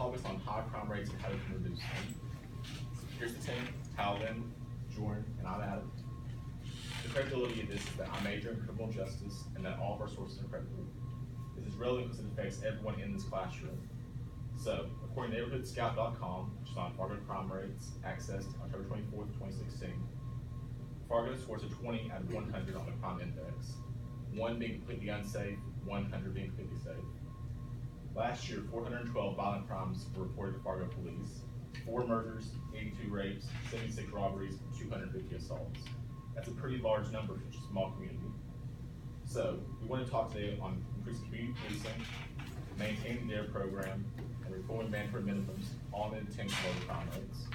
focus on high crime rates and how we can reduce them. Here's the team: Haolin, Joren, and I'm Adam. The credibility of this is that I major in criminal justice and that all of our sources are credible. This is relevant because it affects everyone in this classroom. So, according to neighborhoodscout.com, which is on Fargo crime rates, accessed October 24th, 2016, Fargo scores a 20 out of 100 on the crime index, 1 being completely unsafe, 100 being completely safe. Last year, 412 violent crimes were reported to Fargo police, 4 murders, 82 rapes, 76 robberies, and 250 assaults. That's a pretty large number for such a small community. So, we want to talk today on increasing community policing, maintaining their program, and reforming mandatory minimums, all in an attempt to lower crime rates.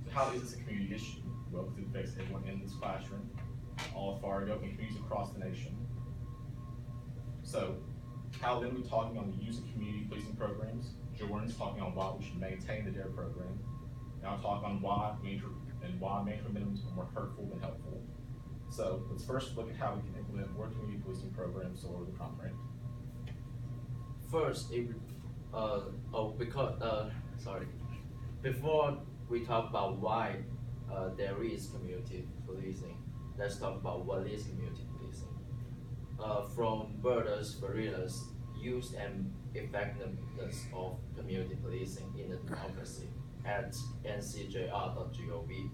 So how is this a community issue? Well, because it affects everyone in this classroom, all of Fargo, and communities across the nation. So, how then are we talking on the use of community policing programs? Joren's talking on why we should maintain the DARE program. And I'll talk on why mandatory minimums are more hurtful than helpful. So let's first look at how we can implement more community policing programs to lower the crime rate. First, before we talk about why there is community policing, let's talk about what is community policing. From Burders, Varinas, use and effectiveness of community policing in the democracy at ncjr.gov.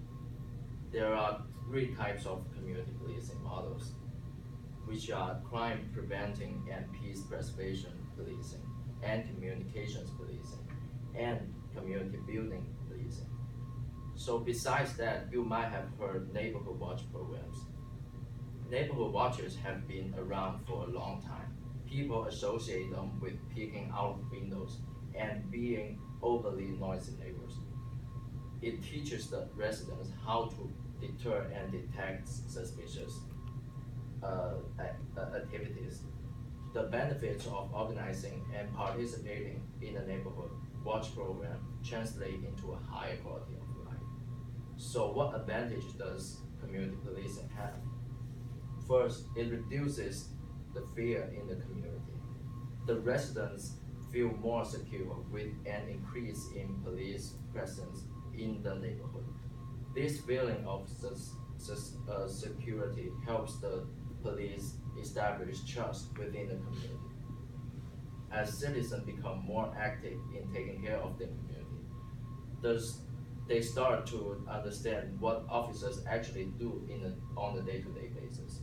There are 3 types of community policing models, which are crime preventing and peace preservation policing, and communications policing, and community building policing. So besides that, you might have heard neighborhood watch programs. Neighborhood watchers have been around for a long time. People associate them with peeking out of windows and being overly noisy neighbors. It teaches the residents how to deter and detect suspicious activities. The benefits of organizing and participating in a neighborhood watch program translate into a higher quality of life. So what advantage does community policing have? First, it reduces the fear in the community. The residents feel more secure with an increase in police presence in the neighborhood. This feeling of security helps the police establish trust within the community. As citizens become more active in taking care of their community, thus they start to understand what officers actually do on a day-to-day basis.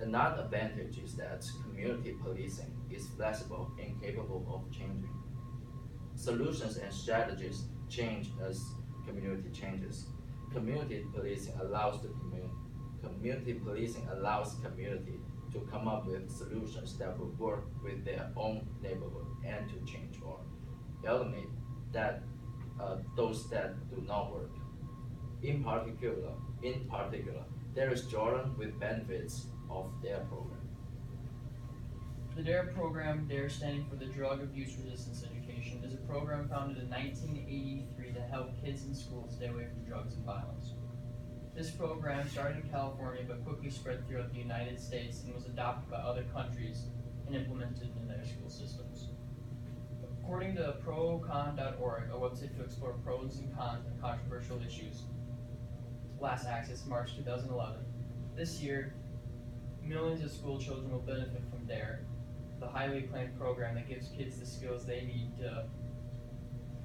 Another advantage is that community policing is flexible and capable of changing. Solutions and strategies change as community changes. Community policing allows community to come up with solutions that will work with their own neighborhood and to change or eliminate those that do not work. In particular, there is Joren with benefits of their program. The DARE program, DARE standing for the Drug Abuse Resistance Education, is a program founded in 1983 to help kids in schools stay away from drugs and violence. This program started in California but quickly spread throughout the United States and was adopted by other countries and implemented in their school systems. According to com110.org, a website to explore pros and cons and controversial issues, last accessed March 2011. This year, millions of school children will benefit from DARE, the highly acclaimed program that gives kids the skills they need to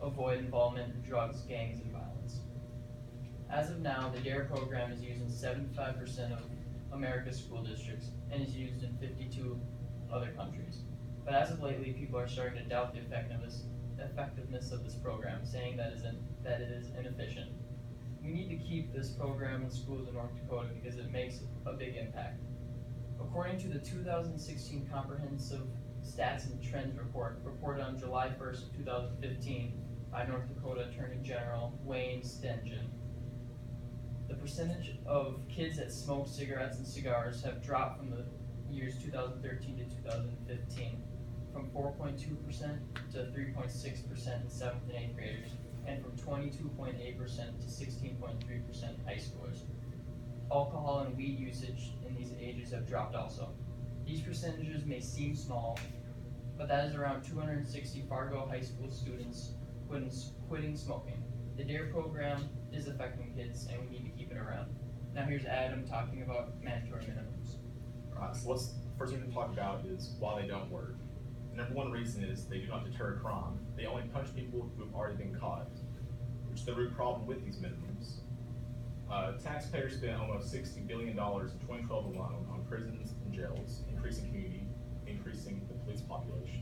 avoid involvement in drugs, gangs, and violence. As of now, the DARE program is used in 75% of America's school districts and is used in 52 other countries. But as of lately, people are starting to doubt the effectiveness of this program, saying that it is inefficient. We need to keep this program in schools in North Dakota because it makes a big impact. According to the 2016 Comprehensive Stats and Trends Report, reported on July 1st, 2015 by North Dakota Attorney General Wayne Stengen, the percentage of kids that smoke cigarettes and cigars have dropped from the years 2013 to 2015, from 4.2% to 3.6% in 7th and 8th graders, and from 22.8% to 16.3% high schoolers. Alcohol and weed usage in these ages have dropped also. These percentages may seem small, but that is around 260 Fargo High School students quitting smoking. The DARE program is affecting kids, and we need to keep it around. Now here's Adam talking about mandatory minimums. Alright, so what's the first thing to talk about is why they don't work. The number one reason is they do not deter crime. They only punish people who have already been caught, which is the root problem with these minimums. Taxpayers spent almost $60 billion in 2012 alone on prisons and jails, increasing community, increasing the police population.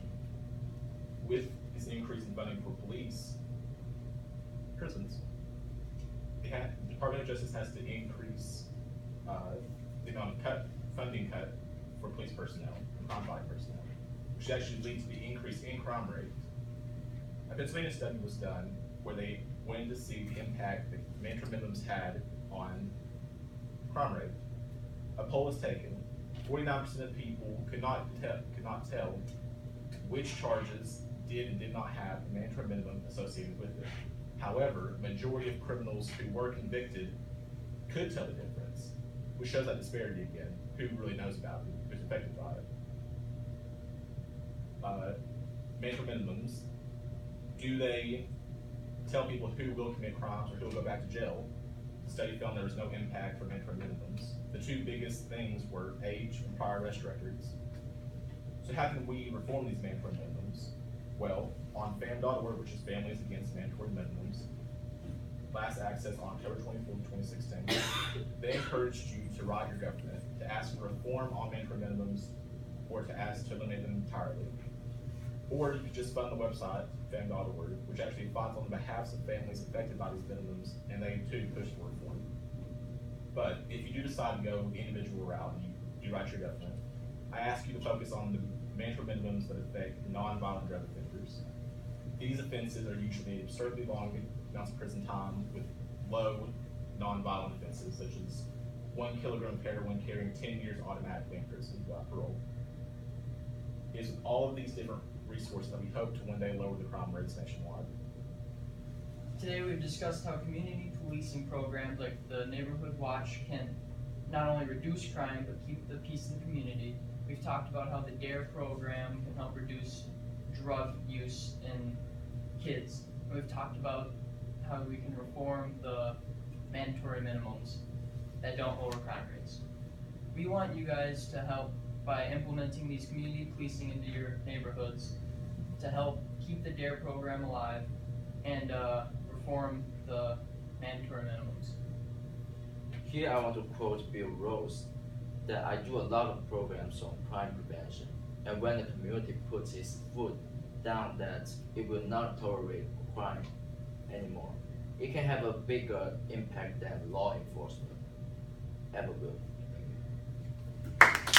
With this increase in funding for police, prisons, the Department of Justice has to increase the amount of funding cut for police personnel and crime-fighting personnel, which actually leads to the increase in crime rate. A Pennsylvania study was done where they went to see the impact that mandatory minimums had on crime rate. A poll was taken. 49% of people could not tell which charges did and did not have a mandatory minimum associated with it. However, majority of criminals who were convicted could tell the difference, which shows that disparity again. Who really knows about it? Who's affected by it? Mandatory minimums. Do they tell people who will commit crimes or who will go back to jail? The study found there was no impact for mandatory minimums. The two biggest things were age and prior arrest records. So how can we reform these mandatory minimums? Well, on FAM.org, which is Families Against Mandatory Minimums, last access on October 24, 2016, they encouraged you to write your government, to ask for reform on mandatory minimums, or to ask to eliminate them entirely. Or you could just fund the website, fam.org, which actually fights on the behalf of families affected by these minimums, and they too push for reform. But if you do decide to go the individual route and you do write your government, I ask you to focus on the mandatory minimums that affect non-violent drug offenders. These offenses are usually absurdly long amounts of prison time with low non-violent offenses, such as 1 kilogram of heroin carrying 10 years automatically in prison without parole. It is with all of these different resources that we hope to one day lower the crime rates nationwide. Today we've discussed how community policing programs like the Neighborhood Watch can not only reduce crime, but keep the peace in the community. We've talked about how the DARE program can help reduce drug use in kids. And we've talked about how we can reform the mandatory minimums that don't lower crime rates. We want you guys to help by implementing these community policing into your neighborhoods to help keep the DARE program alive and reform the mandatory minimums. Here I want to quote Bill Rose, that I do a lot of programs on crime prevention, and when the community puts its foot down that it will not tolerate crime anymore, it can have a bigger impact than law enforcement ever will.